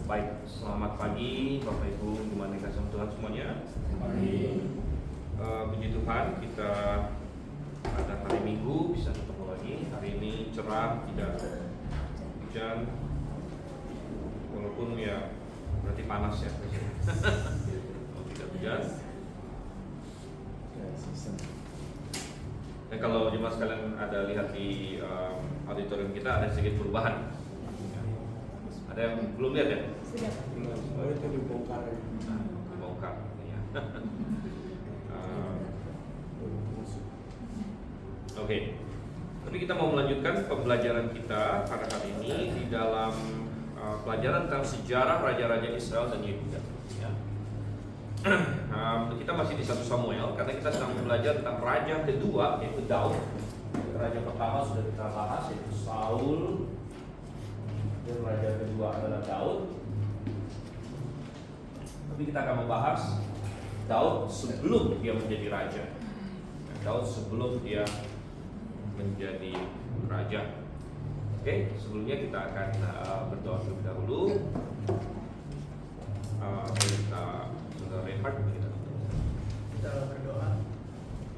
Baik, selamat pagi Bapak Ibu, gimana kasih Tuhan semuanya? Amin. Puji Tuhan, kita pada hari Minggu bisa ketemu lagi. Hari ini cerah, tidak hujan, walaupun ya berarti panas ya. Kalau tidak hujan. Dan kalau jemaat sekalian ada lihat di auditorium kita ada sedikit perubahan. Ada yang belum lihat ya? Sudah. Oh, itu dibongkar ya. Dibongkar. Ya. Oke. Tapi kita mau melanjutkan pembelajaran kita pada hari ini di dalam pelajaran tentang sejarah raja-raja Israel dan Yehuda. Ya. Kita masih di 1 Samuel karena kita sedang belajar tentang raja kedua yaitu Daud. Raja pertama sudah kita bahas yaitu Saul. Dan raja kedua adalah Daud. Tapi kita akan membahas Daud sebelum dia menjadi raja. Daud sebelum dia menjadi raja. Oke, sebelumnya kita akan berdoa terlebih dahulu. Kita sudah rehat kita. Kita berdoa.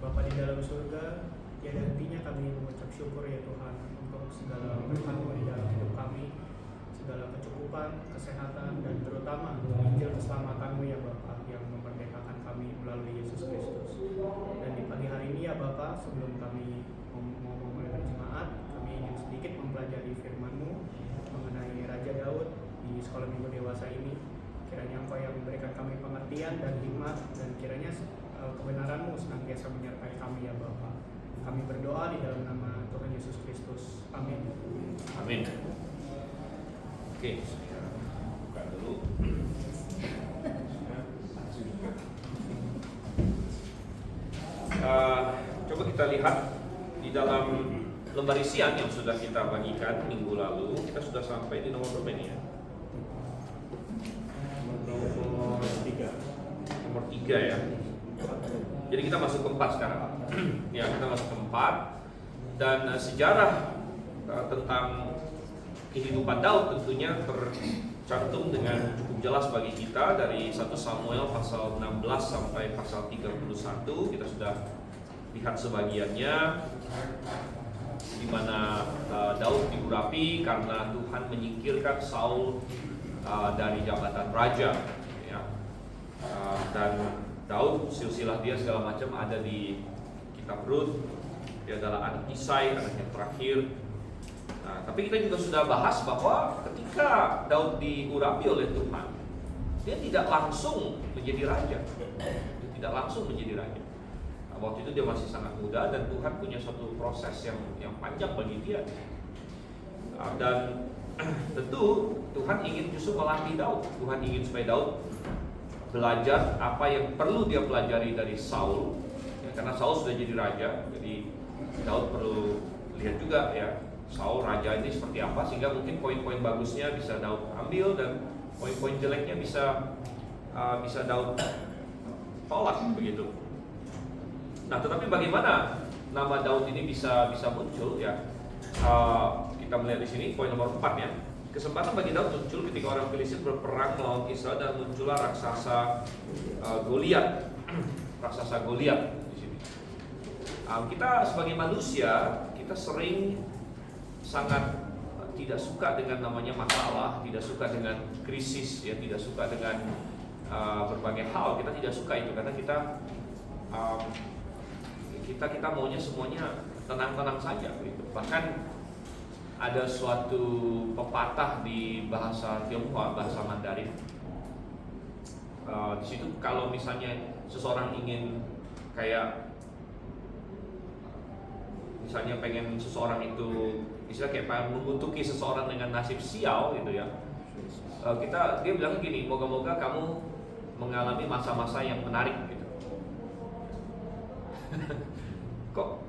Bapa di dalam surga, tiada hentinya kami mengucap syukur ya Tuhan untuk segala berkat-Mu di dalam hidup kami, segala kecukupan, kesehatan, dan terutama Injil keselamatan-Mu ya Bapa yang memerdekakan kami melalui Yesus Kristus. Dan di pagi hari ini ya Bapa, sebelum kami mau memulai jemaat, kami ingin sedikit mempelajari firman-Mu mengenai Raja Daud di sekolah minggu dewasa ini. Kiranya Engkau yang memberikan kami pengertian dan hikmat, dan kiranya kebenaran-Mu senantiasa menyertai kami ya Bapa. Kami berdoa di dalam nama Tuhan Yesus Kristus. Amin. Amin. Oke, saya buka dulu. Coba kita lihat di dalam lembar isian yang sudah kita bagikan minggu lalu. Kita sudah sampai di nomor berapa ini ya? Nomor 3 ya. Jadi kita masuk ke 4 sekarang. Ya, kita masuk ke 4. Dan sejarah tentang kehidupan Daud tentunya tercantum dengan cukup jelas bagi kita dari 1 Samuel pasal 16 sampai pasal 31. Kita sudah lihat sebagiannya di mana Daud diurapi karena Tuhan menyingkirkan Saul dari jabatan raja ya. Dan Daud silsilah dia segala macam ada di kitab Rut. Dia adalah anak Isai, anak yang terakhir. Nah, tapi kita juga sudah bahas bahwa ketika Daud diurapi oleh Tuhan, dia tidak langsung menjadi raja. Dia tidak langsung menjadi raja. Nah, waktu itu dia masih sangat muda dan Tuhan punya suatu proses yang panjang bagi dia. Nah, dan tentu Tuhan ingin justru melatih Daud. Tuhan ingin supaya Daud belajar apa yang perlu dia pelajari dari Saul. Ya, karena Saul sudah jadi raja, jadi Daud perlu lihat juga ya Saul raja ini seperti apa, sehingga mungkin poin-poin bagusnya bisa Daud ambil dan poin-poin jeleknya bisa Daud tolak begitu. Nah, tetapi bagaimana nama Daud ini bisa muncul ya? Kita melihat di sini poin nomor 4 ya. Kesempatan bagi Daud muncul ketika orang Filistin berperang melawan Israel dan muncullah raksasa Goliat. Raksasa Goliat di sini. Kita sebagai manusia kita sering sangat tidak suka dengan namanya masalah, tidak suka dengan krisis, ya, tidak suka dengan berbagai hal. Kita tidak suka itu karena kita maunya semuanya tenang-tenang saja, gitu. Bahkan ada suatu pepatah di bahasa Tionghoa, bahasa Mandarin. Di situ kalau misalnya seseorang ingin kayak misalnya pengen seseorang itu istilah kayak pengen mengutuki seseorang dengan nasib sial gitu ya. Dia bilang gini, moga-moga kamu mengalami masa-masa yang menarik gitu.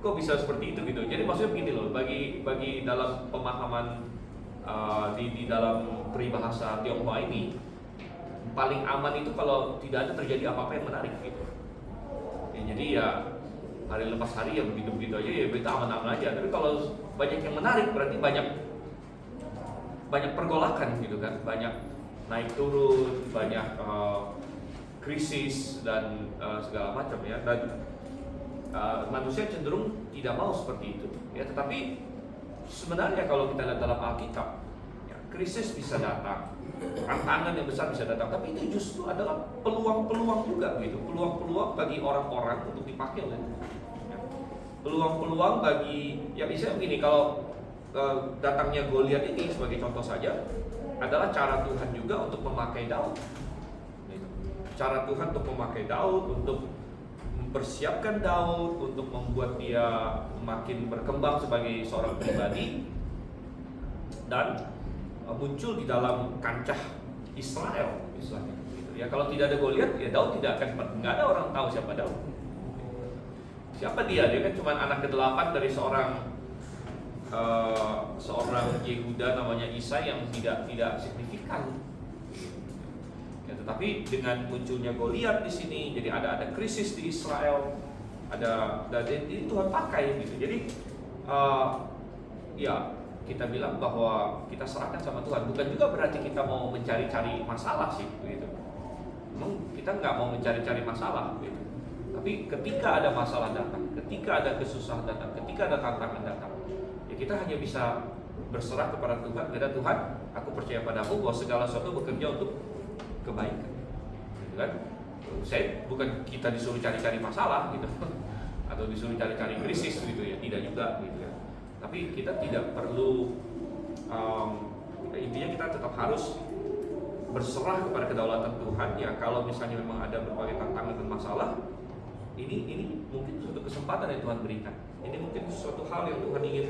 Kok bisa seperti itu gitu. Jadi maksudnya begini loh, bagi dalam pemahaman di dalam peribahasa Tionghoa ini, paling aman itu kalau tidak ada terjadi apa-apa yang menarik gitu. Ya, jadi ya hari lepas hari ya begitu-begitu aja, ya kita aman-aman aja. Tapi kalau banyak yang menarik berarti banyak pergolakan gitu kan, banyak naik turun, banyak krisis dan segala macam ya. Dan manusia cenderung tidak mau seperti itu ya. Tetapi sebenarnya kalau kita lihat dalam Alkitab ya, krisis bisa datang, tantangan yang besar bisa datang, tapi itu justru adalah peluang-peluang juga gitu, peluang-peluang bagi orang-orang untuk dipakai oleh Tuhan ya. Peluang-peluang bagi, ya misalnya begini, kalau datangnya Goliat ini sebagai contoh saja adalah cara Tuhan juga untuk memakai Daud gitu. Cara Tuhan untuk memakai Daud, untuk mempersiapkan Daud, untuk membuat dia makin berkembang sebagai seorang pribadi dan muncul di dalam kancah Israel misalnya gitu. Ya kalau tidak ada Goliat ya Daud tidak akan, nggak ada orang tahu siapa Daud. Siapa dia? Dia kan cuma anak ke-8 dari seorang Yehuda namanya Isai yang tidak signifikan. Ya, tetapi dengan munculnya Goliat di sini, jadi ada krisis di Israel, jadi Tuhan pakai gitu. Jadi ya kita bilang bahwa kita serahkan sama Tuhan. Bukan juga berarti kita mau mencari-cari masalah sih, gitu. Memang kita nggak mau mencari-cari masalah, gitu. Tapi ketika ada masalah datang, ketika ada kesusahan datang, ketika ada tantangan datang, ya kita hanya bisa berserah kepada Tuhan. Kepada Tuhan, aku percaya padamu bahwa segala sesuatu bekerja untuk kebaikan, gitu kan? Bukan kita disuruh cari-cari masalah, gitu, atau disuruh cari-cari krisis, gitu ya. Tidak juga, gitu ya. Tapi kita tidak perlu, intinya kita tetap harus berserah kepada kedaulatan Tuhan. Ya kalau misalnya memang ada berbagai tantangan dan masalah, ini mungkin suatu kesempatan yang Tuhan berikan. Ini mungkin suatu hal yang Tuhan ingin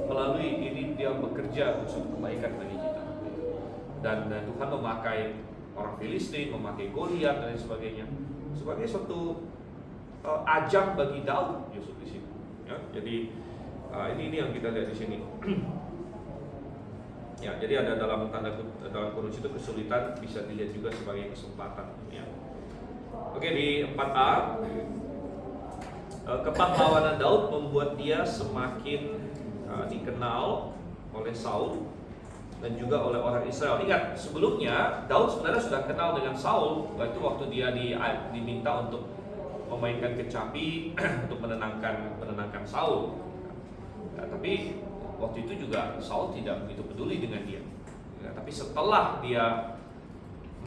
melalui ini dia bekerja untuk suatu kebaikan bagi kita. Dan Tuhan memakai orang Filistin, memakai Goliat dan sebagainya sebagai suatu ajang bagi Daud justru di sini. Ya, jadi ini yang kita lihat di sini. Ya, jadi ada dalam dalam kurung itu kesulitan bisa dilihat juga sebagai kesempatan. Ya. Oke, di 4a, kepahlawanan Daud membuat dia semakin dikenal oleh Saul dan juga oleh orang Israel. Ingat, sebelumnya Daud sebenarnya sudah kenal dengan Saul, waktu dia diminta untuk memainkan kecapi untuk menenangkan Saul. Nah, tapi waktu itu juga Saul tidak begitu peduli dengan dia. Ya, tapi setelah dia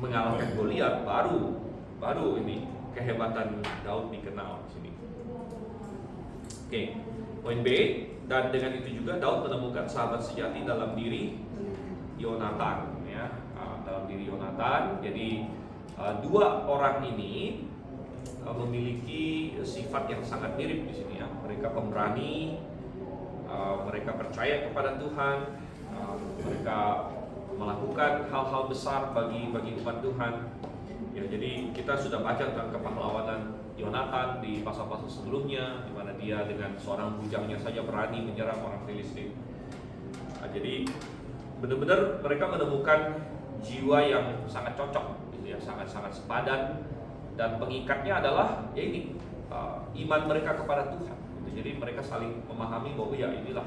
mengalahkan Goliat, baru ini kehebatan Daud dikenal di sini. Oke, poin B, dan dengan itu juga Daud menemukan sahabat sejati dalam diri Yonatan, ya, dalam diri Yonatan. Jadi dua orang ini memiliki sifat yang sangat mirip di sini ya. Mereka pemberani, mereka percaya kepada Tuhan, mereka melakukan hal-hal besar bagi umat Tuhan. Ya, jadi kita sudah baca tentang kepahlawanan Yonatan di pasal-pasal sebelumnya, di mana dia dengan seorang bujangnya saja berani menyerang orang Filistin. Nah, jadi benar-benar mereka menemukan jiwa yang sangat cocok, gitu ya, sangat-sangat sepadan, dan pengikatnya adalah ya ini iman mereka kepada Tuhan. Gitu. Jadi mereka saling memahami bahwa ya inilah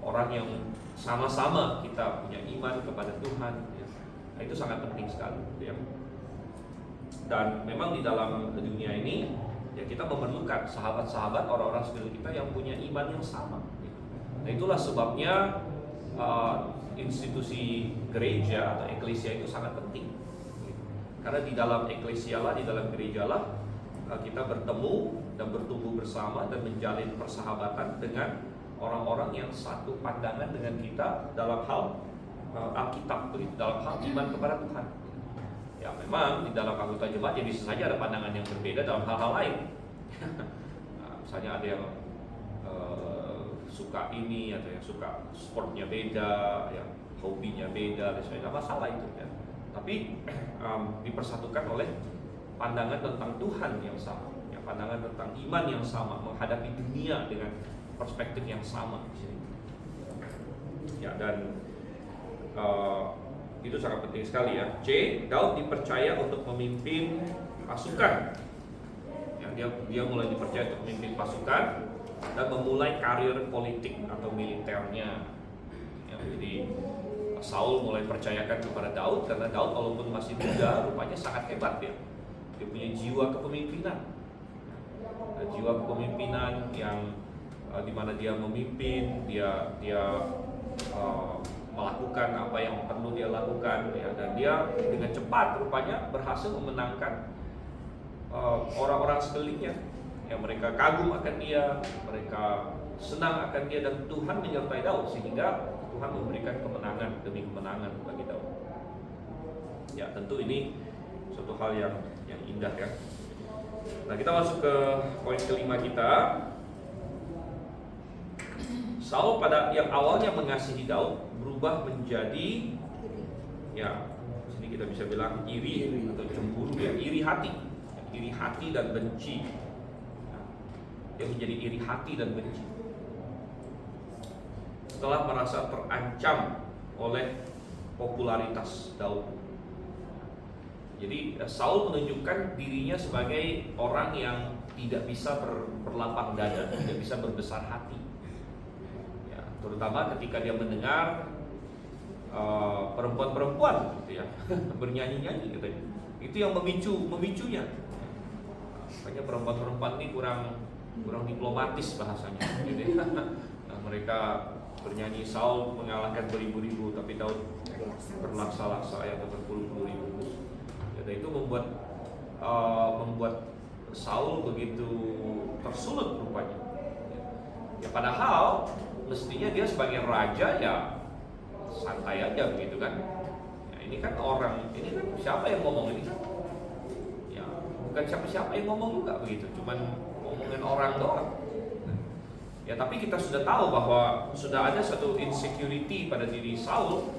orang yang sama-sama kita punya iman kepada Tuhan. Ya. Nah, itu sangat penting sekali. Gitu ya. Dan memang di dalam dunia ini ya kita memerlukan sahabat-sahabat, orang-orang seperti kita yang punya iman yang sama. Gitu. Nah itulah sebabnya institusi gereja atau eklesia itu sangat penting. Gitu. Karena di dalam eklesia lah, di dalam gereja lah kita bertemu dan bertumbuh bersama dan menjalin persahabatan dengan orang-orang yang satu pandangan dengan kita dalam hal Alkitab, dalam hal iman kepada Tuhan. Ya memang di dalam anggota jemaat ya bisa saja ada pandangan yang berbeda dalam hal-hal lain. Nah, misalnya ada yang suka ini, atau yang suka sportnya beda, yang hobinya beda, dan sebagainya, masalah itu ya. Tapi dipersatukan oleh pandangan tentang Tuhan yang sama, ya, pandangan tentang iman yang sama, menghadapi dunia dengan perspektif yang sama di sini. Ya, dan itu sangat penting sekali ya. C, Daud dipercaya untuk memimpin pasukan. Ya, dia mulai dipercaya untuk memimpin pasukan dan memulai karir politik atau militernya. Ya, jadi Saul mulai percayakan kepada Daud, karena Daud walaupun masih muda rupanya sangat hebat ya. Dia punya jiwa kepemimpinan, jiwa kepemimpinan yang di mana dia memimpin, dia melakukan apa yang perlu dia lakukan ya, dan dia dengan cepat rupanya berhasil memenangkan orang-orang sekelilingnya. Ya, mereka kagum akan dia, mereka senang akan dia, dan Tuhan menyertai Daud sehingga Tuhan memberikan kemenangan demi kemenangan bagi Daud. Ya, tentu ini suatu hal yang indah ya. Nah, kita masuk ke poin kelima kita. Saul pada yang awalnya mengasihi Daud berubah menjadi, ya, sini kita bisa bilang iri atau cemburu ya, iri hati dan benci. Dia menjadi iri hati dan benci setelah merasa terancam oleh popularitas Daud. Jadi Saul menunjukkan dirinya sebagai orang yang tidak bisa berlapang dada, tidak bisa berbesar hati ya, terutama ketika dia mendengar perempuan-perempuan gitu ya bernyanyi-nyanyi katanya. Itu yang memicunya. Makanya perempuan-perempuan ini kurang diplomatis bahasanya. Jadi nah, mereka bernyanyi, Saul mengalahkan beribu-ribu, tapi Daud berlaksa-laksa atau berpuluh-puluh ribu. Ya, dan itu membuat Saul begitu tersulut rupanya. Ya, padahal mestinya dia sebagai raja ya santai aja begitu kan. Ya, ini kan siapa yang ngomong ini kan? Ya, bukan siapa yang ngomong juga begitu, cuman ngomongin orang doang. Ya, tapi kita sudah tahu bahwa sudah ada satu insecurity pada diri Saul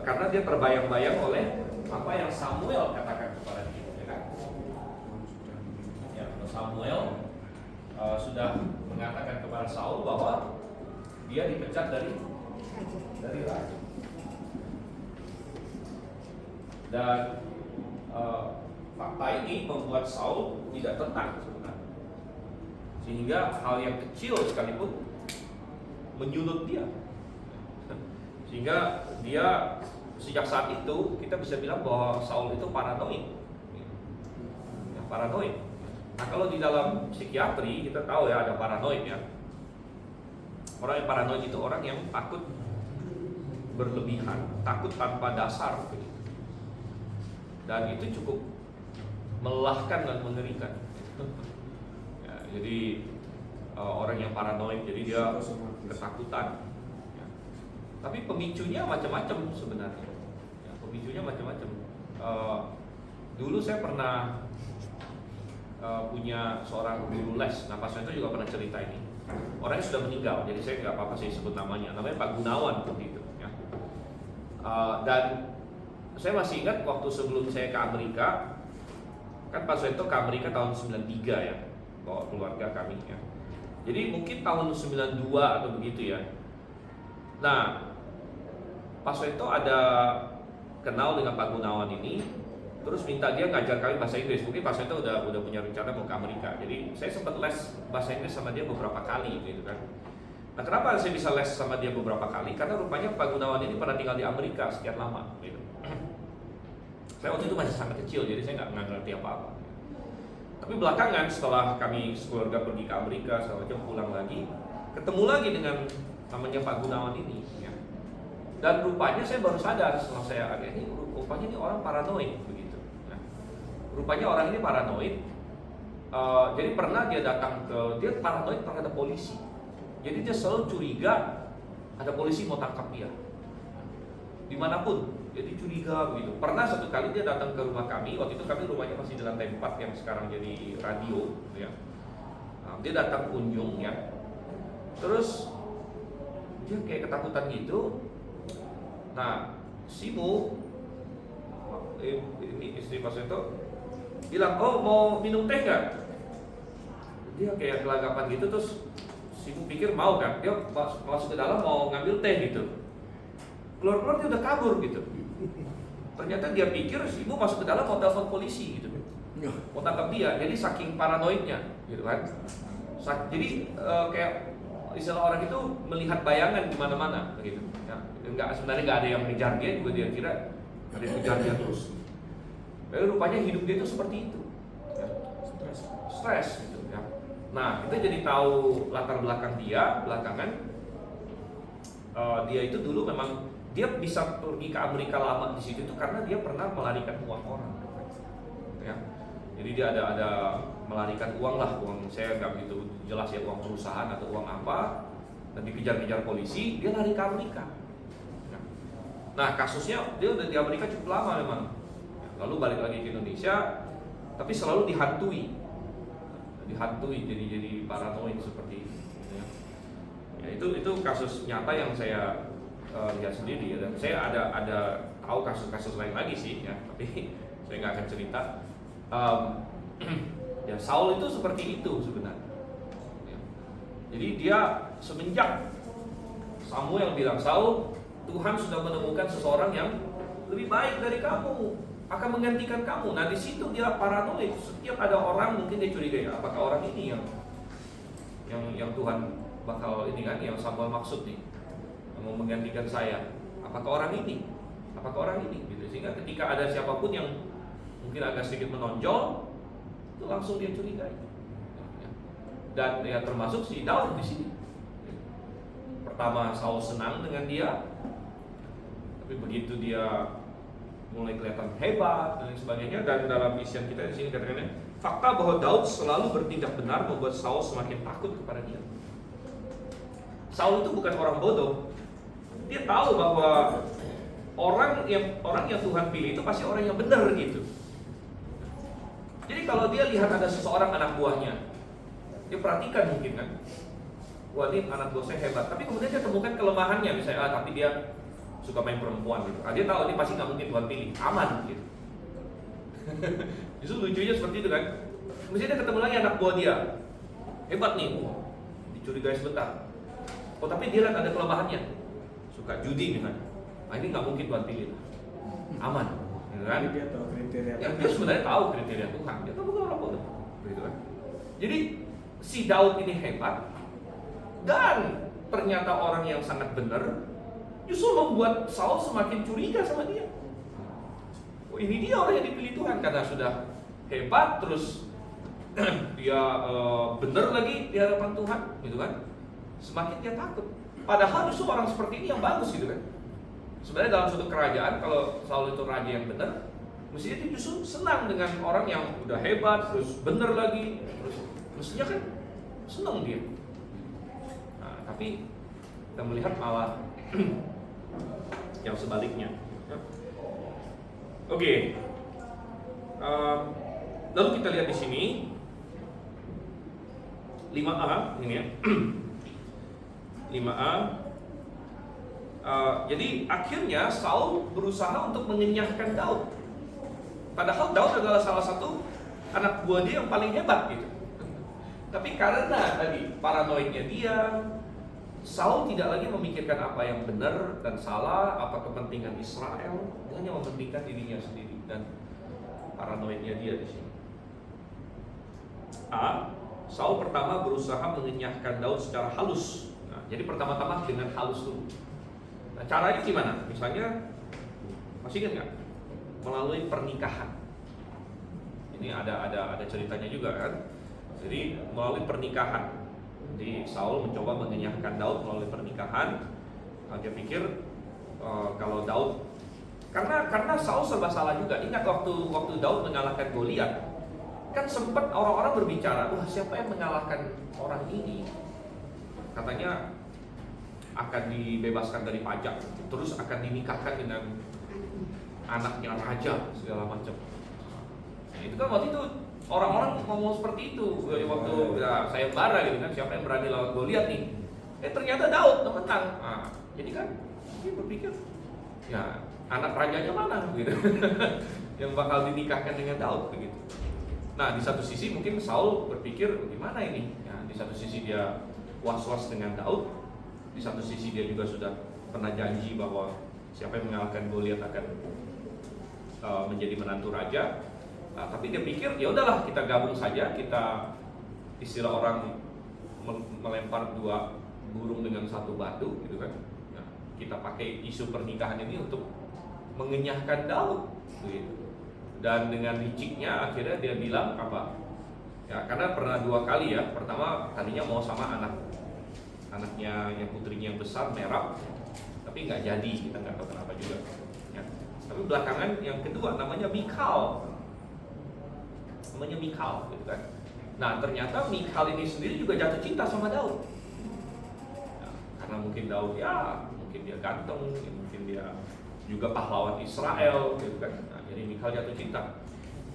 karena dia terbayang-bayang oleh apa yang Samuel katakan kepada dia, ya kan? Ya, Samuel sudah mengatakan kepada Saul bahwa dia dipecat dari raja. Dan fakta ini membuat Saul tidak tenang sebenarnya. Sehingga hal yang kecil sekalipun menyulut dia. Sehingga dia sejak saat itu kita bisa bilang bahwa Saul itu paranoid. Ya, paranoid. Nah, kalau di dalam psikiatri kita tahu ya ada paranoid ya. Orang yang paranoid itu orang yang takut berlebihan, takut tanpa dasar begitu. Dan itu cukup melelahkan dan mengerikan. Ya, jadi orang yang paranoid, jadi dia ketakutan. Ya. Tapi pemicunya macam-macam sebenarnya. Ya, pemicunya macam-macam. Dulu saya pernah punya seorang guru les. Nah, Pak Suento juga pernah cerita ini. Orangnya sudah meninggal, jadi saya nggak apa-apa sih sebut namanya. Namanya Pak Gunawan waktu itu. Ya. Dan saya masih ingat waktu sebelum saya ke Amerika, kan Pak Suento ke Amerika tahun 93 ya, bawa keluarga kami ya. Jadi mungkin tahun 92 atau begitu ya. Nah, Pak Suento ada kenal dengan Pak Gunawan ini, terus minta dia ngajar kami bahasa Inggris. Mungkin Pak Suento udah punya rencana mau ke Amerika. Jadi saya sempat les bahasa Inggris sama dia beberapa kali gitu kan. Nah, kenapa saya bisa les sama dia beberapa kali? Karena rupanya Pak Gunawan ini pernah tinggal di Amerika sekian lama gitu. Saya waktu itu masih sangat kecil, jadi saya nggak ngerti apa-apa. Tapi belakangan setelah kami sekeluarga pergi ke Amerika, segala macam pulang lagi, ketemu lagi dengan namanya Pak Gunawan ini. Ya. Dan rupanya saya baru sadar setelah saya ini rupanya ini orang paranoid begitu. Nah, rupanya orang ini paranoid. Jadi pernah dia datang dia paranoid terhadap polisi. Jadi dia selalu curiga ada polisi mau tangkap dia. Dimanapun. Jadi curiga begitu. Pernah satu kali dia datang ke rumah kami. Waktu itu kami rumahnya masih di lantai 4 yang sekarang jadi radio ya. Nah, dia datang kunjung ya. Terus dia kayak ketakutan gitu. Nah, Simu ini istri Pak Suento bilang, "Oh, mau minum teh nggak?" Dia kayak gelagapan gitu. Terus Simu pikir mau kan. Dia masuk ke dalam mau ngambil teh gitu. Keluar-keluar dia udah kabur gitu. Ternyata dia pikir si ibu masuk ke dalam mau telepon polisi gitu, mau tangkap dia. Jadi saking paranoidnya gitu kan. Jadi kayak istilah orang itu melihat bayangan di mana-mana, begitu. Ya, sebenarnya nggak ada yang mengejar dia, juga dia kira ada yang mengejar dia terus. Tapi rupanya hidup dia itu seperti itu, ya. Stres, gitu. Ya. Nah, kita jadi tahu latar belakang dia belakangan. Dia itu dulu memang dia bisa pergi ke Amerika lama di situ itu karena dia pernah melarikan uang orang, ya. Jadi dia ada melarikan uang lah, uang saya nggak begitu jelas ya, uang perusahaan atau uang apa, dan dikejar-kejar polisi, dia lari ke Amerika. Ya. Nah kasusnya dia udah di Amerika cukup lama memang, ya, lalu balik lagi ke Indonesia, tapi selalu dihantui, jadi paranoid seperti itu. Ya. Ya, itu kasus nyata yang saya lihat sendiri ya, dan saya ada tahu kasus-kasus lain lagi sih ya, tapi saya nggak akan cerita. Ya Saul itu seperti itu sebenarnya. Ya. Jadi dia semenjak Samuel bilang, Saul, Tuhan sudah menemukan seseorang yang lebih baik dari kamu, akan menggantikan kamu. Nah di situ dia paranoid. Setiap ada orang mungkin dia curiga, ya apakah orang ini yang Tuhan bakal ini kan, yang Samuel maksud nih, yang mau menggantikan saya. Apakah orang ini? Gitu. Sehingga ketika ada siapapun yang mungkin agak sedikit menonjol, itu langsung dia curigai. Dan ya termasuk si Daud di sini. Pertama Saul senang dengan dia, tapi begitu dia mulai kelihatan hebat dan lain sebagainya, dan dalam isian kita di sini katakannya, fakta bahwa Daud selalu bertindak benar membuat Saul semakin takut kepada dia. Saul itu bukan orang bodoh. Dia tahu bahwa orang yang Tuhan pilih itu pasti orang yang benar gitu. Jadi kalau dia lihat ada seseorang anak buahnya, dia perhatikan mungkin kan, wah ini anak buah saya hebat, tapi kemudian dia temukan kelemahannya, misalnya tapi dia suka main perempuan gitu. Dia tahu ini pasti nggak mungkin Tuhan pilih, aman gitu. Justru lucunya seperti itu kan. Mesti dia ketemu lagi anak buah dia, hebat nih, dicurigai sebentar. Oh tapi dia lihat ada kelemahannya, suka judi misalnya. Nah ini nggak mungkin Tuhan pilih, aman. Kan? Dia tahu kriteria. Ya, dia sebenarnya tahu kriteria Tuhan. Dia kan bukan orang bodoh, gitu kan? Jadi si Daud ini hebat, dan ternyata orang yang sangat benar, justru membuat Saul semakin curiga sama dia. Oh, ini dia orang yang dipilih Tuhan karena sudah hebat, terus dia benar lagi di hadapan Tuhan, gitu kan? Semakin dia takut. Padahal justru orang seperti ini yang bagus, gitu kan? Sebenarnya dalam suatu kerajaan, kalau Saul itu raja yang benar, mestinya dia justru senang dengan orang yang udah hebat, terus benar lagi, terus mestinya kan senang dia. Nah, tapi kita melihat malah yang sebaliknya. Oke. Lalu kita lihat di sini 5A ini ya. 5A. Jadi akhirnya Saul berusaha untuk mengenyahkan Daud. Padahal Daud adalah salah satu anak buah dia yang paling hebat gitu. Tapi karena tadi paranoidnya dia, Saul tidak lagi memikirkan apa yang benar dan salah, apa kepentingan Israel, dia hanya mementingkan dirinya sendiri dan paranoidnya dia di sini. Saul pertama berusaha mengenyahkan Daud secara halus. Nah, jadi pertama-tama dengan halus dulu. Nah, caranya gimana? Misalnya, masih ingat nggak? Melalui pernikahan. Ini ada ceritanya juga kan. Jadi melalui pernikahan. Jadi Saul mencoba mengenyahkan Daud melalui pernikahan. Dia pikir kalau Daud, karena Saul serba salah juga. Ingat waktu Daud mengalahkan Goliat, kan sempat orang-orang berbicara, wah siapa yang mengalahkan orang ini? Katanya akan dibebaskan dari pajak, terus akan dinikahkan dengan anaknya raja segala macam. Nah, itu kan waktu itu orang-orang ngomong seperti itu waktu sayembara gitu kan, siapa yang berani lawan Goliat nih? Ternyata Daud yang menang. Nah, jadi kan dia berpikir, ya anak rajanya mana gitu yang bakal dinikahkan dengan Daud begitu. Nah di satu sisi mungkin Saul berpikir gimana ini? Ya, di satu sisi dia was-was dengan Daud, di satu sisi dia juga sudah pernah janji bahwa siapa yang mengalahkan Goliat akan menjadi menantu raja. Nah, tapi dia pikir ya udahlah kita gabung saja, kita istilah orang melempar dua burung dengan satu batu gitu kan. Ya, kita pakai isu pernikahan ini untuk mengenyahkan Daud gitu. Dan dengan liciknya akhirnya dia bilang apa? Ya, karena pernah 2 kali ya. Pertama tadinya mau sama anaknya yang putrinya yang besar Merab, tapi nggak jadi, kita nggak tahu kenapa juga. Ya. Tapi belakangan yang kedua namanya Mikal, gitu kan. Nah ternyata Mikal ini sendiri juga jatuh cinta sama Daud. Ya, karena mungkin Daud ya, mungkin dia ganteng, mungkin dia juga pahlawan Israel, gitu kan. Nah, jadi Mikal jatuh cinta.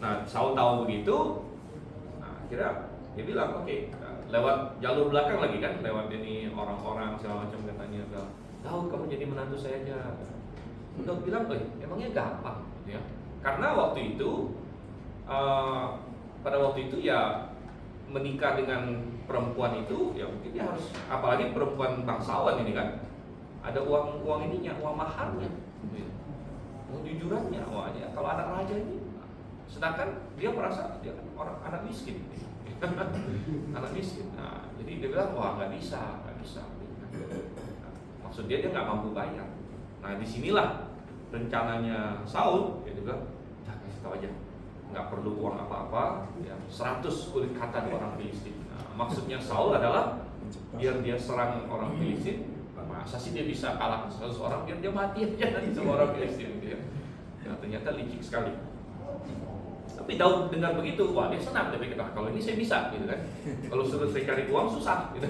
Nah Saul tahu begitu, nah akhirnya dia bilang oke, lewat jalur belakang lagi kan, lewat ini orang-orang segala macam katanya, Daud kamu jadi menantu saya aja. Daud bilang, emangnya gampang, gitu ya? Karena waktu itu, pada waktu itu ya menikah dengan perempuan itu, ya mungkin dia harus, apalagi perempuan bangsawan ini kan, ada uang ininya, uang maharnya, uang jujurannya, ya, kalau anak raja ini, sedangkan dia merasa dia kan orang anak miskin, anak miskin. Nah, jadi dia bilang, wah nggak bisa. Maksud dia nggak mampu bayar. Nah disinilah rencananya Saul, dia juga kasih tahu aja, nggak perlu uang apa-apa, ya 100 kulit kata di orang Filistin. Nah, maksudnya Saul adalah biar dia serang orang Filistin, masa sih dia bisa kalah 100 orang, biar dia mati aja di semua orang Filistin. Gitu ya. Ya, ternyata licik sekali. Tapi Daud dengar begitu, wah dia senang, dia pikir, kalau ini saya bisa, gitu kan. Kalau suruh saya cari uang susah, gitu.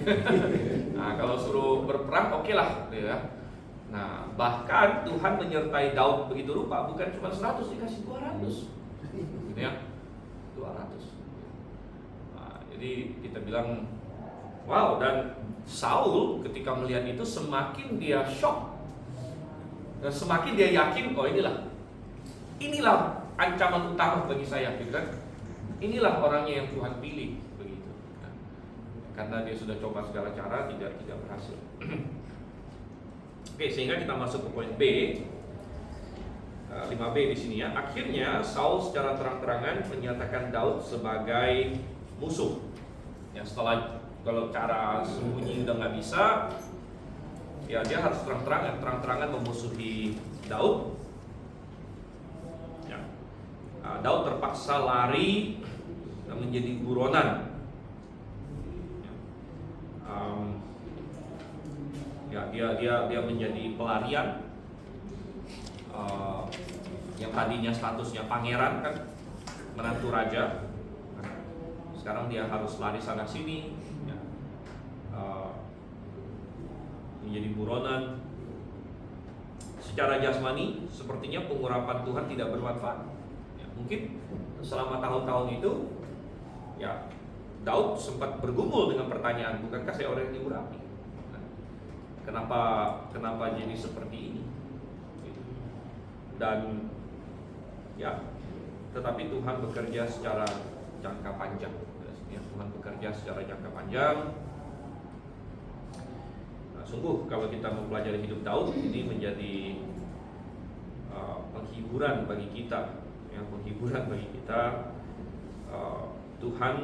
Nah kalau suruh berperang oke lah, gitu ya. Nah bahkan Tuhan menyertai Daud begitu rupa, bukan cuma 100, dikasih 200, gitu ya, 200. Nah, jadi kita bilang, wow. Dan Saul ketika melihat itu semakin dia shock, dan semakin dia yakin, oh inilah ancaman utama bagi saya, gitu kan. Inilah orangnya yang Tuhan pilih, begitu. Nah, karena dia sudah coba segala cara, tidak berhasil. Oke, sehingga kita masuk ke poin B, 5B di sini ya. Akhirnya Saul secara terang-terangan menyatakan Daud sebagai musuh. Ya, setelah kalau cara sembunyi udah nggak bisa, ya dia harus terang-terangan memusuhi Daud. Daud terpaksa lari dan menjadi buronan. Dia menjadi pelarian. Yang tadinya statusnya pangeran kan, menantu raja, sekarang dia harus lari sana sini, ya. Menjadi buronan. Secara jasmani sepertinya pengurapan Tuhan tidak bermanfaat. Mungkin selama tahun-tahun itu, ya Daud sempat bergumul dengan pertanyaan, bukankah saya orang yang diurapi? Nah, kenapa jadi seperti ini? Dan ya, tetapi Tuhan bekerja secara jangka panjang. Ya, Tuhan bekerja secara jangka panjang. Nah, sungguh kalau kita mempelajari hidup Daud, ini menjadi penghiburan bagi kita. Tuhan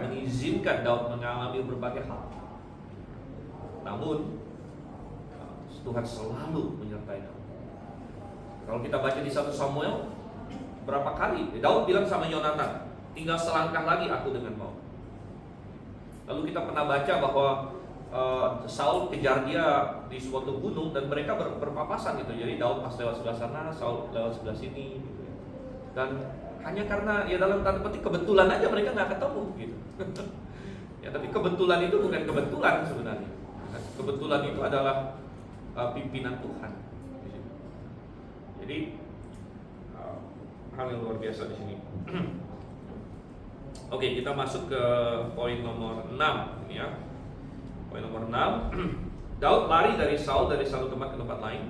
mengizinkan Daud mengalami berbagai hal. Namun Tuhan selalu menyertai Daud. Kalau kita baca di 1 Samuel, berapa kali Daud bilang sama Yonatan, tinggal selangkah lagi aku dengan mau. Lalu kita pernah baca bahwa Saul kejar dia di suatu gunung dan mereka berpapasan gitu. Jadi Daud pas lewat sebelah sana, Saul lewat sebelah sini gitu. Dan hanya karena ya dalam tanda petik kebetulan aja mereka nggak ketemu gitu. Ya tapi kebetulan itu bukan kebetulan sebenarnya. Kebetulan itu adalah pimpinan Tuhan. Jadi hal yang luar biasa di sini. Oke, kita masuk ke poin nomor 6 ya. Poin nomor 6, Daud lari dari Saul dari satu tempat ke tempat lain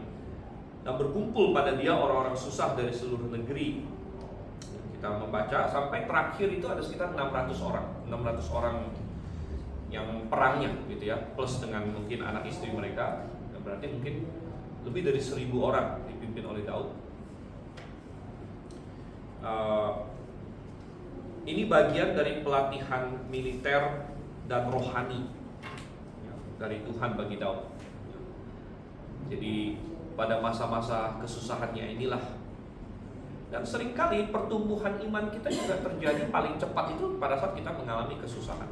dan berkumpul pada dia orang-orang susah dari seluruh negeri. Kita membaca sampai terakhir itu ada sekitar 600 orang yang perangnya gitu ya, plus dengan mungkin anak istri mereka. Berarti mungkin lebih dari 1000 orang dipimpin oleh Daud. Ini bagian dari pelatihan militer dan rohani. dari Tuhan bagi Daud. Jadi pada masa-masa kesusahannya inilah, dan seringkali pertumbuhan iman kita juga terjadi paling cepat itu pada saat kita mengalami kesusahan.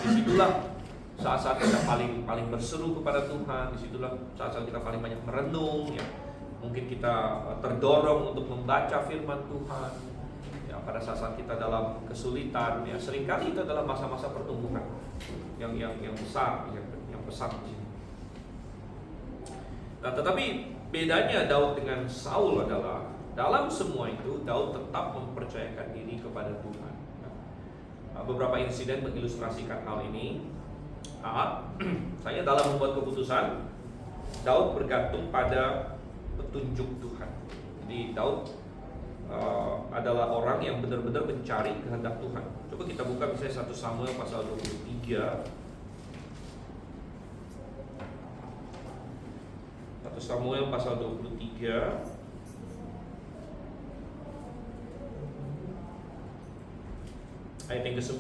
Disitulah saat-saat kita paling berseru kepada Tuhan, disitulah saat-saat kita paling banyak merenung, ya. Mungkin kita terdorong untuk membaca firman Tuhan, ya, pada saat-saat kita dalam kesulitan, ya. Seringkali itu adalah masa-masa pertumbuhan yang besar, yang besar di sini. Nah, tetapi bedanya Daud dengan Saul adalah dalam semua itu Daud tetap mempercayakan diri kepada Tuhan. Beberapa insiden mengilustrasikan hal ini. Saya dalam membuat keputusan, Daud bergantung pada petunjuk Tuhan. Jadi Daud adalah orang yang benar-benar mencari kehendak Tuhan. Coba kita buka misalnya 1 Samuel pasal 23. 1 Samuel pasal 23 ayat yang ke-9.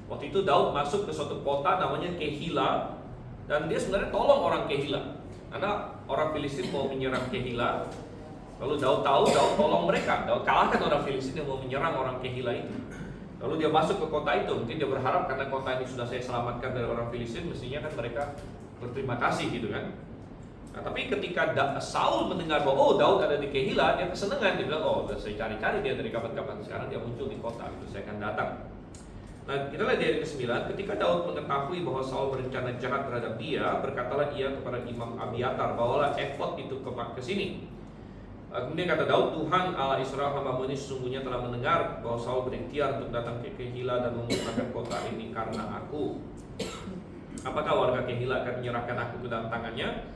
Waktu itu Daud masuk ke suatu kota namanya Kehila, dan dia sebenarnya tolong orang Kehila karena orang Filistin mau menyerang Kehila. Lalu Daud tahu, Daud tolong mereka. Daud kalahkan orang Filistin yang mau menyerang orang Kehila itu. Lalu dia masuk ke kota itu. Mungkin dia berharap karena kota ini sudah saya selamatkan dari orang Filistin, mestinya kan mereka berterima kasih gitu kan. Nah, tapi ketika Saul mendengar bahwa Daud ada di Kehila, dia kesenangan. Dia bilang, udah saya cari-cari dia dari kapan-kapan, sekarang dia muncul di kota itu, saya akan datang. Nah, kita lihat di ayat ke-9, ketika Daud mengetahui bahwa Saul berencana jahat terhadap dia, berkatalah ia kepada Imam Abiatar, bawalah efod itu ke sini. Kemudian kata Daud, Tuhan Allah Israel hamba-Mu ini sesungguhnya telah mendengar bahwa Saul berikhtiar untuk datang ke Kehila dan memusnahkan kota ini karena aku. Apakah warga Kehila akan menyerahkan aku ke dalam tangannya?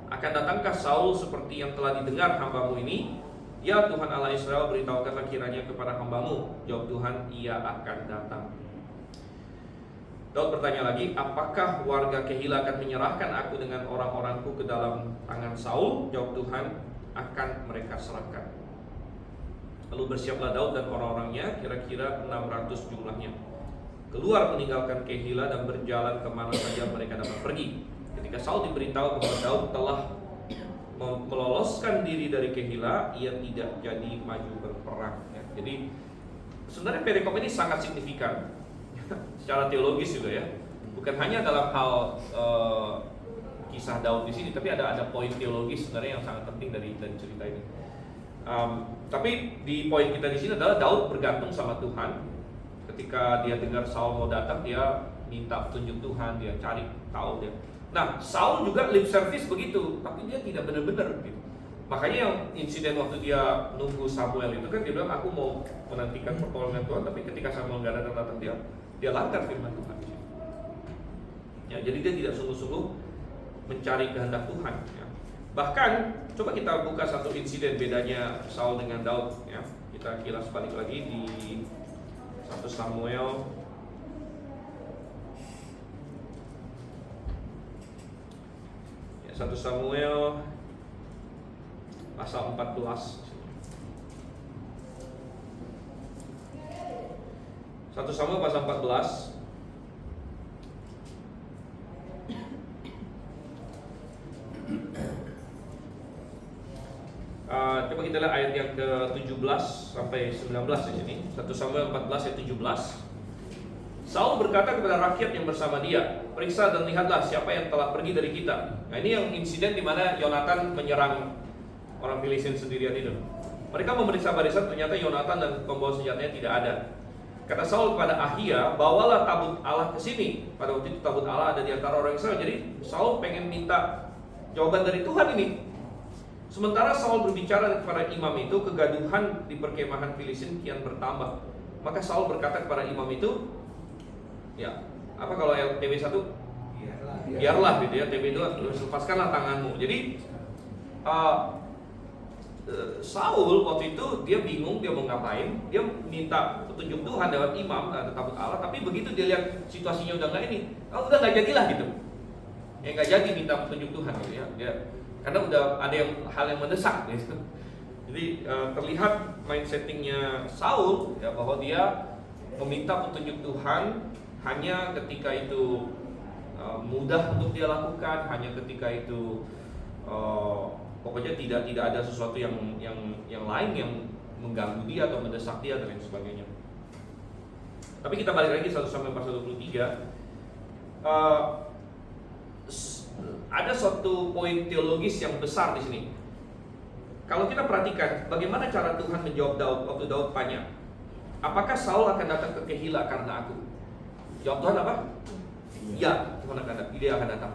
Akan datangkah Saul seperti yang telah didengar hamba-Mu ini? Ya Tuhan Allah Israel, beritahukanlah kiranya kepada hamba-Mu. Jawab Tuhan, ia akan datang. Daud bertanya lagi, apakah warga Kehila akan menyerahkan aku dengan orang-orangku ke dalam tangan Saul? Jawab Tuhan, akan mereka serahkan. Lalu bersiaplah Daud dan orang-orangnya, kira-kira 600 jumlahnya, keluar meninggalkan Kehila dan berjalan kemana saja mereka dapat pergi. Ketika Saul diberitahu bahwa Daud telah meloloskan diri dari Kehila, ia tidak jadi maju berperang. Ya. Jadi sebenarnya perikop ini sangat signifikan secara teologis juga ya. Bukan hanya dalam hal kisah Daud di sini, tapi ada poin teologis sebenarnya yang sangat penting dari cerita ini. Tapi di poin kita di sini adalah Daud bergantung sama Tuhan. Ketika dia dengar Saul mau datang, dia minta petunjuk Tuhan, dia cari tahu dia. Nah, Saul juga lip service begitu, tapi dia tidak benar-benar gitu. Makanya yang insiden waktu dia nunggu Samuel itu kan dia bilang, aku mau menantikan pertolongan Tuhan, tapi ketika Samuel nggak datang dia langgar firman Tuhan. Ya, jadi dia tidak sungguh-sungguh mencari kehendak Tuhan. Ya. Bahkan coba kita buka satu insiden bedanya Saul dengan Daud. Ya. Kita kilas balik lagi di 1 Samuel. 1 Samuel pasal 14. 1 Samuel pasal 14. Coba kita lihat ayat yang ke-17 sampai 19 di sini. 1 Samuel 14 ayat 17. Saul berkata kepada rakyat yang bersama dia, periksa dan lihatlah siapa yang telah pergi dari kita. Nah, ini yang insiden di mana Yonatan menyerang orang Filistin sendirian itu. Mereka memeriksa barisan, ternyata Yonatan dan pembawa senjatanya tidak ada. Kata Saul kepada Ahia, bawalah tabut Allah ke sini. Pada waktu itu tabut Allah ada di antara orang Israel. Jadi Saul pengen minta jawaban dari Tuhan ini. Sementara Saul berbicara kepada imam itu, kegaduhan di perkemahan Filistin kian bertambah. Maka Saul berkata kepada imam itu, ya, apa kalau TB1? Biarlah gitu ya, TB2 lepaskanlah tanganmu. Jadi Saul waktu itu dia bingung dia mau ngapain. Dia minta petunjuk Tuhan lewat imam atau tabut Allah, tapi begitu dia lihat situasinya udah nggak ini, udah nggak jadilah gitu. Ya nggak jadi minta petunjuk Tuhan gitu ya. Karena udah ada hal yang mendesak gitu. Jadi terlihat mindsettingnya Saul ya, bahwa dia meminta petunjuk Tuhan hanya ketika itu mudah untuk dia lakukan, hanya ketika itu pokoknya tidak ada sesuatu yang lain yang mengganggu dia atau mendesak dia dan lain sebagainya. Tapi kita balik lagi 1 sampai pasal 23. Ada suatu poin teologis yang besar di sini. Kalau kita perhatikan bagaimana cara Tuhan menjawab Daud waktu Daud tanya, apakah Saul akan datang ke Kehila karena aku? Jawab Tuhan apa? Ya, Tuhan dia akan datang.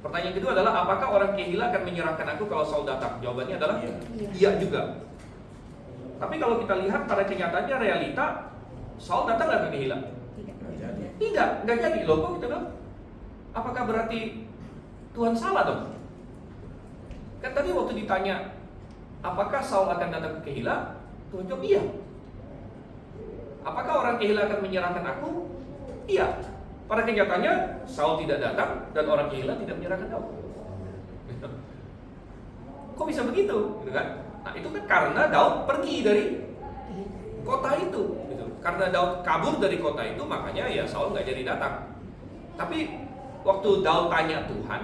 Pertanyaan kedua adalah, apakah orang Kehila akan menyerahkan aku kalau Saul datang? Jawabannya adalah iya juga. Tapi kalau kita lihat pada kenyataannya realita, Saul datang nggak ke Kehila? Tidak, nggak jadi. Loh, kok kita bilang? Apakah berarti Tuhan salah dong? Kan tadi waktu ditanya, apakah Saul akan datang ke Kehila? Tuhan jawab iya. Apakah orang Kehila akan menyerahkan aku? Iya. Pada kenyataannya Saul tidak datang dan orang Kehila tidak menyerahkan Daud. Kok bisa begitu? Gitu kan? Nah, itu kan karena Daud pergi dari kota itu. Gitu. Karena Daud kabur dari kota itu, makanya ya Saul nggak jadi datang. Tapi waktu Daud tanya Tuhan,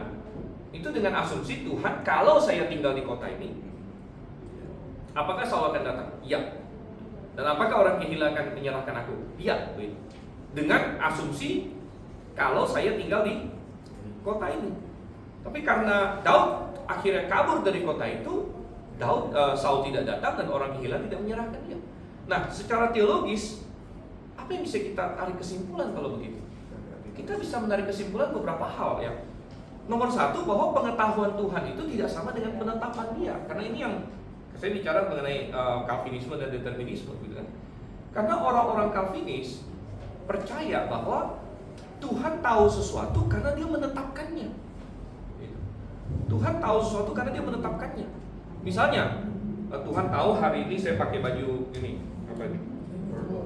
itu dengan asumsi Tuhan, kalau saya tinggal di kota ini, apakah Saul akan datang? Iya. Dan apakah orang Kehila akan menyerahkan aku? Iya. Dengan asumsi kalau saya tinggal di kota ini. Tapi karena Daud akhirnya kabur dari kota itu, Saul tidak datang dan orang Kehila tidak menyerahkan dia. Nah, secara teologis, apa yang bisa kita tarik kesimpulan kalau begitu? Kita bisa menarik kesimpulan beberapa hal ya. Nomor satu, bahwa pengetahuan Tuhan itu tidak sama dengan penetapan dia. Karena ini yang saya bicara mengenai Calvinisme dan determinisme gitu kan. Karena orang-orang Calvinis percaya bahwa Tuhan tahu sesuatu karena dia menetapkannya. Tuhan tahu sesuatu karena dia menetapkannya. Misalnya, Tuhan tahu hari ini saya pakai baju ini, apa ini?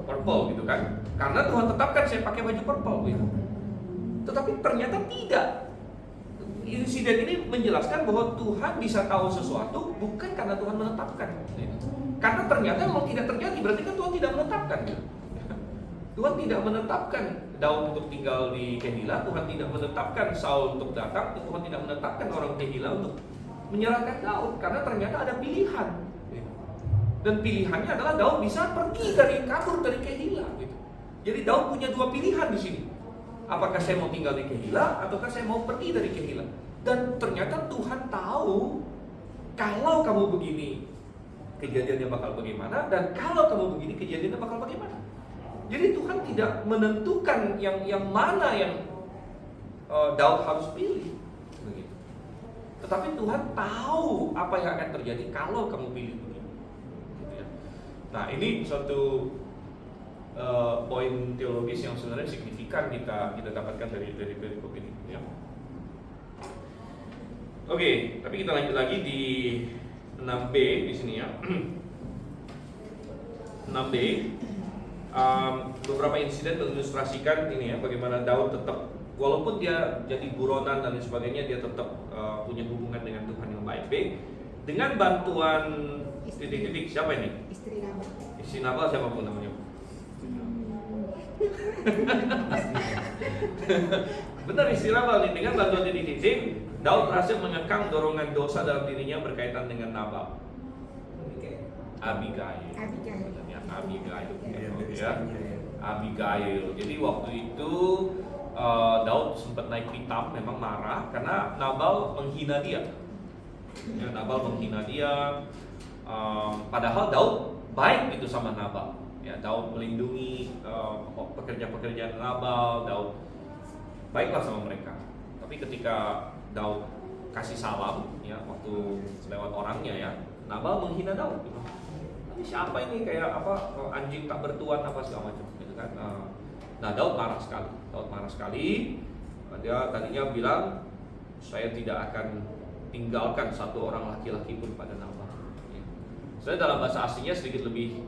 Purple gitu kan. Karena Tuhan tetapkan saya pakai baju purple gitu. Tetapi ternyata tidak. Insiden ini menjelaskan bahwa Tuhan bisa tahu sesuatu bukan karena Tuhan menetapkan. Karena ternyata memang tidak terjadi, berarti kan Tuhan tidak menetapkan gitu. Tuhan tidak menetapkan Daud untuk tinggal di Kehila, Tuhan tidak menetapkan Saul untuk datang, Tuhan tidak menetapkan orang Kehila untuk menyerahkan Daud, karena ternyata ada pilihan. Dan pilihannya adalah Daud bisa pergi kabur dari Kehila gitu. Jadi Daud punya dua pilihan di sini. Apakah saya mau tinggal di Kehila ataukah saya mau pergi dari Kehila? Dan ternyata Tuhan tahu kalau kamu begini kejadiannya bakal bagaimana, dan kalau kamu begini kejadiannya bakal bagaimana. Jadi Tuhan tidak menentukan yang mana yang Daud harus pilih, begitu. Tetapi Tuhan tahu apa yang akan terjadi kalau kamu pilih begini. Gitu ya. Nah, ini suatu poin teologis yang sebenarnya signifikan kita dapatkan dari perikop ini. Ya. Oke, tapi kita lanjut lagi di 6b di sini ya. 6b. Beberapa insiden mengilustrasikan ini ya, bagaimana Daud tetap, walaupun dia jadi buronan dan lain sebagainya, dia tetap punya hubungan dengan Tuhan yang baik. Dengan bantuan titik-titik, siapa ini? Istri Nabal siapapun namanya. Benar, istri Nabal nih. Dengan bantuan titik-titik, Daud berhasil mengekang dorongan dosa dalam dirinya berkaitan dengan Nabal. Abigail. Abigail. Jadi waktu itu Daud sempat naik pitam, memang marah karena Nabal menghina dia. Ya, Nabal menghina dia. Padahal Daud baik itu sama Nabal. Ya, Daud melindungi pekerja-pekerjaan Nabal. Daud baiklah sama mereka. Tapi ketika Daud kasih salam, ya waktu lewat orangnya ya, Nabal menghina Daud. Ini siapa ini, kayak apa, anjing tak bertuan apa segala macam gitu kan. Nah, Daud marah sekali. Dia tadinya bilang, saya tidak akan tinggalkan satu orang laki-laki pun pada Nabal. Saya dalam bahasa aslinya sedikit lebih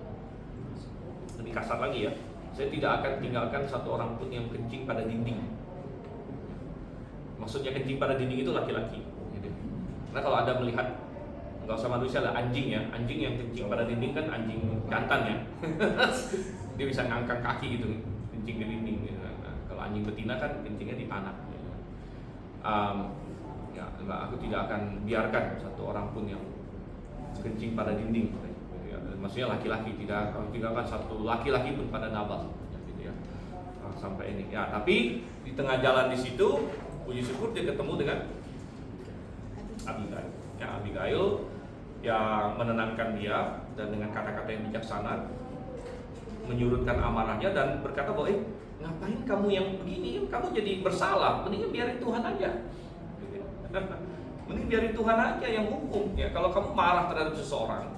kasar lagi ya. Saya tidak akan tinggalkan satu orang pun yang kencing pada dinding. Maksudnya kencing pada dinding itu laki-laki gitu. Karena kalau Anda melihat, nggak usah manusia lah, anjing ya, anjing yang kencing pada dinding kan anjing jantan ya. Dia bisa ngangkang kaki gitu, kencing di dinding gitu. Nah, kalau anjing betina kan kencingnya di tanah gitu. Ya, aku tidak akan biarkan satu orang pun yang kencing pada dinding. Gitu ya. Maksudnya laki-laki tidak akan satu laki-laki pun pada Nabal. Gitu ya. Sampai ini. Ya, tapi di tengah jalan di situ, puji syukur dia ketemu dengan Abigail. Ya, Abigail yang menenangkan dia dan dengan kata-kata yang bijaksana menyurutkan amarahnya dan berkata bahwa ngapain kamu yang begini, kamu jadi bersalah, mending biarin Tuhan aja. Mending biarin Tuhan aja yang hukum. Ya, kalau kamu marah terhadap seseorang,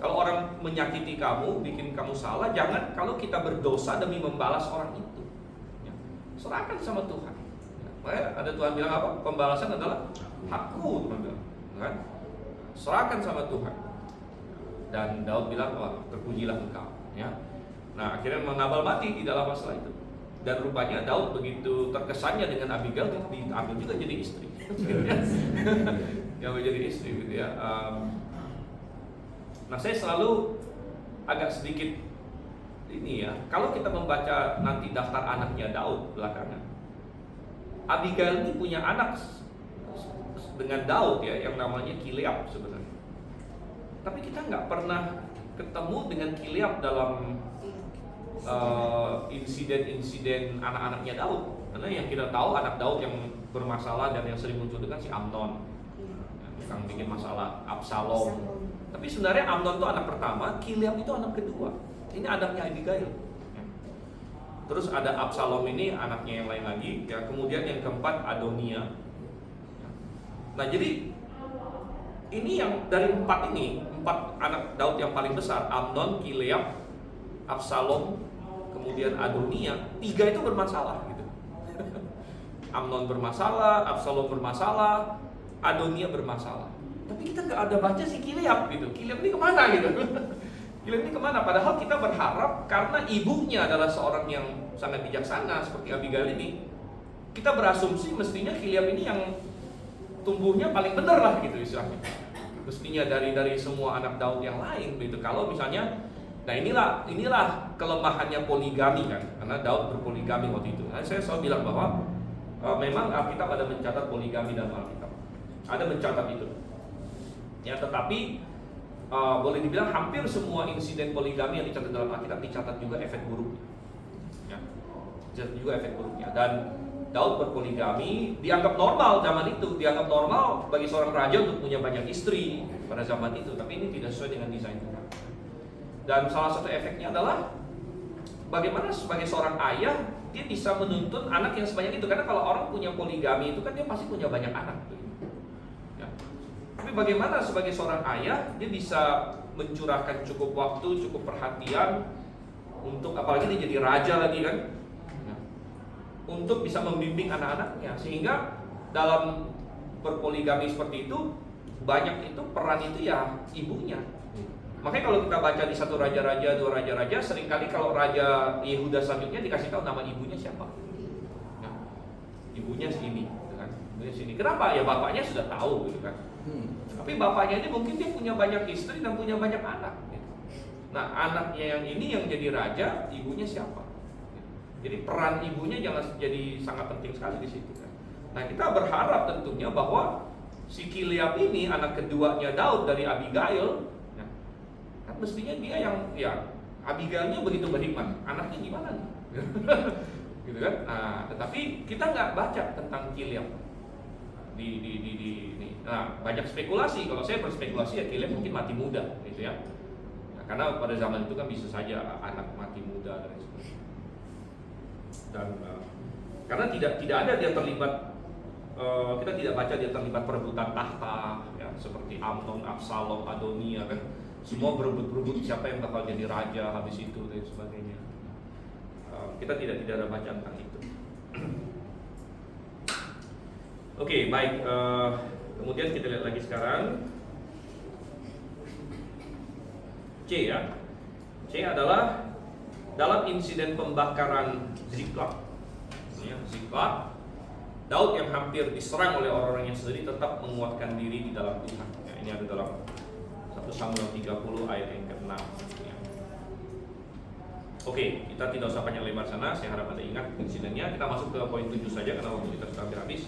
kalau orang menyakiti kamu, bikin kamu salah, jangan kalau kita berdosa demi membalas orang itu. Ya, serahkan sama Tuhan. Ya, makanya ada Tuhan bilang apa? Pembalasan adalah hakku, Tuhan bilang, kan? Serahkan sama Tuhan. Dan Daud bilang, wah, terpujilah engkau. Ya. Nah, akhirnya Nabal mati tidak lama setelah itu. Dan rupanya Daud begitu terkesannya dengan Abigail, diambil juga jadi istri. Yang menjadi istri, gitu ya. Nah, saya selalu agak sedikit ini ya. Kalau kita membaca nanti daftar anaknya Daud belakangan, Abigail ini punya anak dengan Daud ya, yang namanya Kileab sebenarnya. Tapi kita nggak pernah ketemu dengan Kileab dalam insiden-insiden anak-anaknya Daud. Karena yang kita tahu anak Daud yang bermasalah dan yang sering muncul dengan si Amnon, yang bikin masalah, Absalom. Tapi sebenarnya Amnon itu anak pertama, Kileab itu anak kedua. Ini anaknya Abigail. Terus ada Absalom ini anaknya yang lain lagi. Ya, kemudian yang keempat Adonia. Nah, jadi ini yang dari empat anak Daud yang paling besar, Amnon, Kileab, Absalom, kemudian Adonia, tiga itu bermasalah gitu. Amnon bermasalah, Absalom bermasalah, Adonia bermasalah. Tapi kita nggak ada baca si Kileab gitu. Kileab ini kemana gitu? Kileab ini kemana? Padahal kita berharap karena ibunya adalah seorang yang sangat bijaksana seperti Abigail ini, kita berasumsi mestinya Kileab ini yang tumbuhnya paling benar lah gitu istilahnya. Mestinya dari semua anak Daud yang lain gitu. Kalau misalnya, nah inilah kelemahannya poligami kan, karena Daud berpoligami waktu itu. Nah, saya selalu bilang bahwa memang Alkitab ada mencatat poligami dalam Alkitab, ada mencatat itu. Ya, tetapi boleh dibilang hampir semua insiden poligami yang dicatat dalam Alkitab dicatat juga efek buruknya. Ya, dicatat juga efek buruknya. Dan Daud berpoligami dianggap normal zaman itu, dianggap normal bagi seorang raja untuk punya banyak istri pada zaman itu. Tapi ini tidak sesuai dengan desain Tuhan. Dan salah satu efeknya adalah bagaimana sebagai seorang ayah dia bisa menuntun anak yang sebanyak itu. Karena kalau orang punya poligami itu kan dia pasti punya banyak anak. Ya. Tapi bagaimana sebagai seorang ayah dia bisa mencurahkan cukup waktu, cukup perhatian untuk, apalagi dia jadi raja lagi kan, untuk bisa membimbing anak-anaknya, sehingga dalam berpoligami seperti itu banyak itu peran itu ya ibunya. Makanya kalau kita baca di satu raja-raja, dua raja-raja, seringkali kalau raja Yehuda selanjutnya dikasih tahu nama ibunya siapa. Ya, ibunya sini, gitu kan? Ibunya sini. Kenapa? Ya bapaknya sudah tahu, gitu kan. Tapi bapaknya ini mungkin dia punya banyak istri dan punya banyak anak. Gitu. Nah, anaknya yang ini yang jadi raja, ibunya siapa? Jadi peran ibunya jangan jadi sangat penting sekali di situ kan. Nah, kita berharap tentunya bahwa si Kileab ini anak keduanya Daud dari Abigail, ya, kan mestinya dia yang ya Abigailnya begitu berhikmat, anaknya gimana nih? Gitu kan? Nah, tetapi kita nggak baca tentang Kileab di ini. Nah, banyak spekulasi. Kalau saya berspekulasi ya Kileab mungkin mati muda, gitu ya. Nah, karena pada zaman itu kan bisa saja anak mati muda dan sebagainya. Dan karena tidak ada dia terlibat, kita tidak baca dia terlibat perebutan tahta ya, seperti Amnon, Absalom, Adonia kan, semua berebut siapa yang bakal jadi raja habis itu dan sebagainya. Kita tidak ada baca tentang itu. Oke, baik. Kemudian kita lihat lagi sekarang C ya. C adalah dalam insiden pembakaran Ziklag, ya, Ziklag, Daud yang hampir diserang oleh orang-orang yang sendiri tetap menguatkan diri di dalam Tuhan. Ya, ini ada dalam 1 Samuel 30 ayat yang ke-6. Ya. Oke, kita tidak usah panjang lebar sana. Saya harap Anda ingat insidennya. Kita masuk ke poin 7 saja karena waktu kita sudah hampir habis.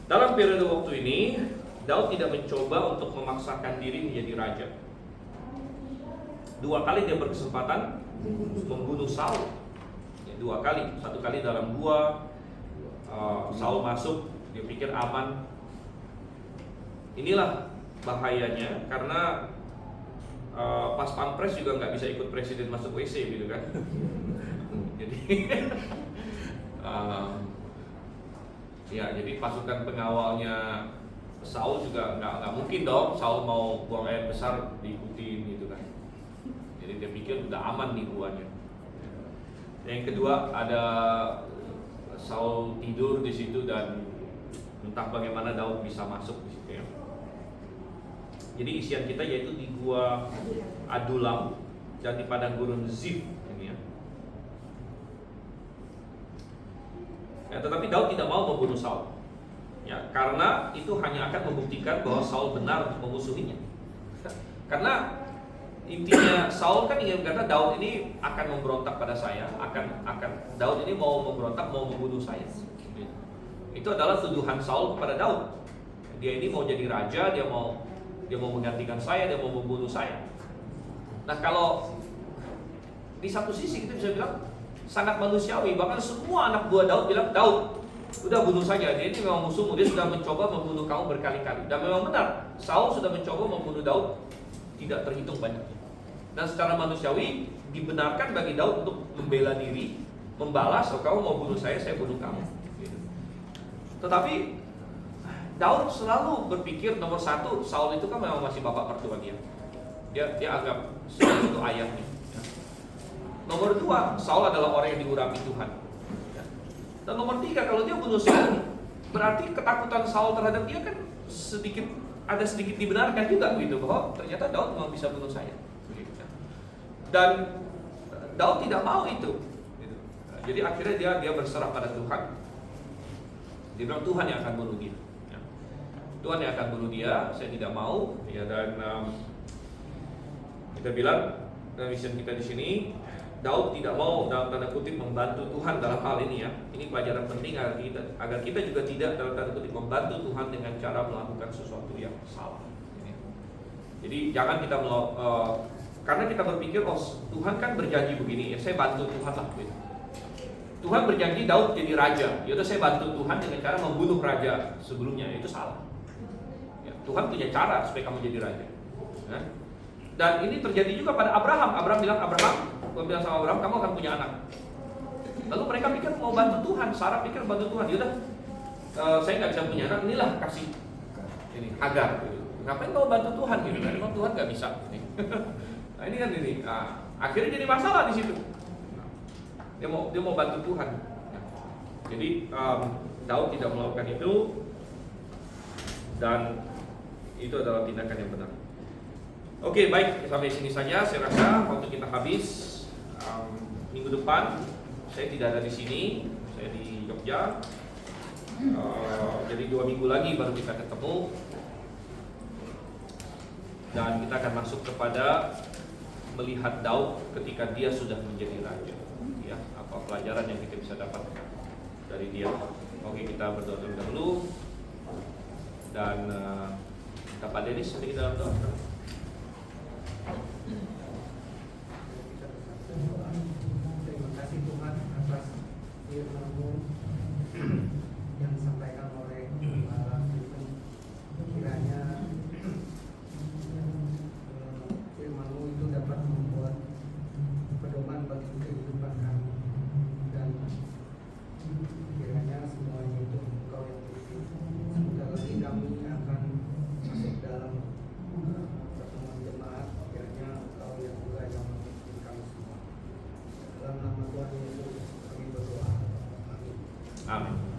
Dalam periode waktu ini, Daud tidak mencoba untuk memaksakan diri menjadi raja. 2 kali dia berkesempatan membunuh Saul. Ya, 2 kali. 1 kali dalam gua, Saul masuk, dia pikir aman. Inilah bahayanya, karena pas pampres juga nggak bisa ikut presiden masuk WC gitu kan. Jadi ya, jadi pasukan pengawalnya Saul juga nggak mungkin dong Saul mau buang air besar diikutin gitu kan. Jadi dia pikir udah aman nih guanya. Yang kedua, ada Saul tidur di situ dan entah bagaimana Daud bisa masuk di situ ya. Jadi isian kita yaitu di gua Adulam dan di padang gurun Zif ini ya. Ya, tetapi Daud tidak mau membunuh Saul. Ya, karena itu hanya akan membuktikan bahwa Saul benar memusuhinya. Karena intinya Saul kan ingin berkata Daud ini akan memberontak pada saya, akan Daud ini mau memberontak, mau membunuh saya. Itu adalah tuduhan Saul kepada Daud. Dia ini mau jadi raja, dia mau menggantikan saya, dia mau membunuh saya. Nah, kalau di satu sisi kita bisa bilang sangat manusiawi, bahkan semua anak buah Daud bilang, Daud, udah bunuh saja, dia ini memang musuhmu, dia sudah mencoba membunuh kamu berkali-kali. Dan memang benar, Saul sudah mencoba membunuh Daud tidak terhitung banyaknya. Dan secara manusiawi dibenarkan bagi Daud untuk membela diri, membalas, oh kamu mau bunuh saya bunuh kamu. Gitu. Tetapi Daud selalu berpikir nomor 1, Saul itu kan memang masih bapak mertua dia. Dia anggap Saul itu ayahnya. Ya. Nomor 2, Saul adalah orang yang diurapi Tuhan. Ya. Dan nomor 3, kalau dia bunuh Saul, berarti ketakutan Saul terhadap dia kan ada sedikit dibenarkan juga gitu, bahwa ternyata Daud memang bisa bunuh saya. Dan Daud tidak mau itu. Gitu. Jadi akhirnya dia berserah pada Tuhan. Dia bilang Tuhan yang akan bunuh dia. Ya. Tuhan yang akan bunuh dia, saya tidak mau. Ya, dan kita bilang dalam mission kita di sini, Daud tidak mau dalam tanda kutip membantu Tuhan dalam hal ini ya. Ini pelajaran penting agar kita juga tidak dalam tanda kutip membantu Tuhan dengan cara melakukan sesuatu yang salah. Jadi jangan kita karena kita berpikir, oh Tuhan kan berjanji begini, ya saya bantu Tuhan lah. Gitu. Tuhan berjanji Daud jadi raja, yaudah saya bantu Tuhan dengan cara membunuh raja sebelumnya, itu salah. Ya, Tuhan punya cara supaya kamu jadi raja. Ya. Dan ini terjadi juga pada Abraham. Abraham bilang sama Abraham, kamu akan punya anak. Lalu mereka pikir mau bantu Tuhan, Sarah pikir bantu Tuhan, yaudah saya nggak bisa punya anak, inilah kasih ini Hagar. Gitu. Ngapain kau bantu Tuhan gitu? Memang Tuhan nggak bisa. Nah ini kan ini, akhirnya jadi masalah di situ. Dia mau bantu Tuhan. Jadi Daud tidak melakukan itu, dan itu adalah tindakan yang benar. Oke, baik, sampai sini saja. Saya rasa waktu kita habis. Minggu depan saya tidak ada di sini, saya di Jogja. Jadi 2 minggu lagi baru kita ketemu, dan kita akan masuk kepada melihat Daud ketika dia sudah menjadi raja. Ya, apa pelajaran yang kita bisa dapat dari dia? Oke, kita berdoa terlebih dahulu, dan Pak Denis sedikit dalam doa. Terima kasih Tuhan atas firman-Mu yang disampaikan oleh Pak Stephen. Kiranya firman-Mu itu dapat membuat pedoman bagi kehidupan kami, dan kiranya semuanya itu Engkau yang pilih. Sebentar lagi kami akan masuk dalam pertemuan jemaat, kiranya Engkau yang juga yang memimpin kami semua. Dalam nama Tuhan Yesus kami berdoa. Amin. Amin.